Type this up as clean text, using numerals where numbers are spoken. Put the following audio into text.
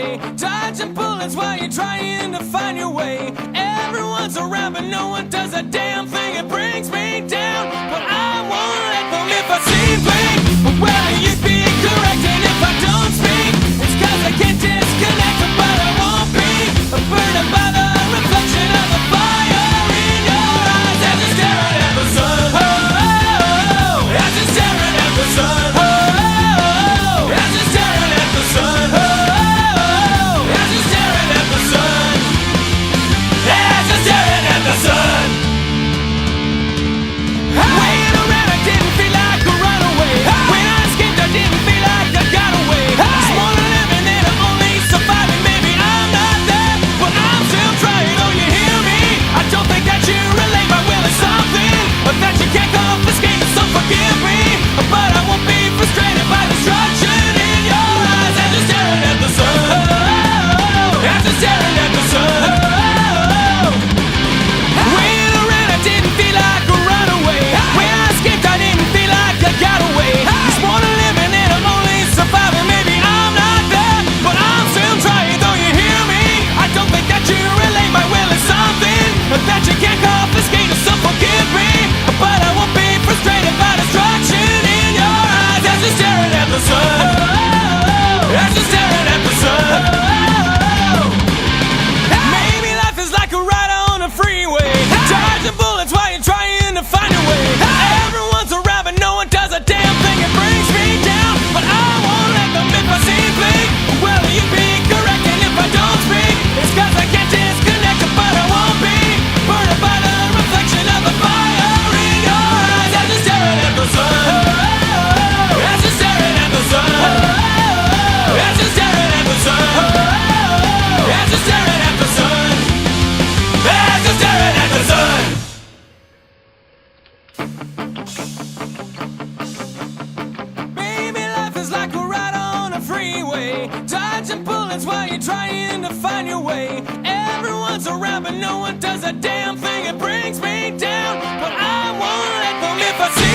freeway, dodging bullets while you're trying to find your way. Everyone's around, but no one does a damn thing. It brings me down, but I won't let them. If I seem blank, well, you'd be correct. And if I don't speak, it's 'cause I can't disconnect. But I won't be burned by the reflection of the fire in your eyes as you're staring at the sun. Oh, oh, oh, as you're staring at the sun. Oh, oh, as you're staring at the sun. Oh, oh, as you're staring at the sun. As you're staring at the sun. Waiting around, I didn't feel like a runaway. When I escaped, I didn't feel like I got away. It's more than living, and I'm only surviving. Maybe I'm not there, but I'm still trying. Oh, you hear me? I don't think that you relate. My will is something that you can't confiscate. So forgive me, but I won't be frustrated by destruction in your eyes as you're staring at the sun. Oh, as you're staring at the sun. Oh, waiting around, I didn't feel like a runaway. When I escaped, I didn't feel like I got away. It's more than living, and I'm only surviving. Maybe I'm not there, but I'm still trying. Though you hear me, I don't think that you relate. My will is something that you can't confiscate. So forgive me, but I won't be frustrated by destruction in your eyes as you're staring at the sun. As you're staring at the sun. Maybe life is like a ride on a freeway, dodging bullets while you're trying to find your way. Everyone's around, but no one does a damn thing. It brings me down, but I won't let them. If I seem blank, well, you'd be correct. And if I don't speak, it's 'cause I can't disconnect. But I won't be burned by the reflection of the fire in your eyes as you're staring at the sun. As you're staring at the sun. As you're staring at the sun. As you're staring at the sun. As you're staring at the sun. Baby, life is like a ride on a freeway, dodging bullets while you're trying to find your way. Everyone's around, but no one does a damn thing. It brings me down, but I won't let them. If I see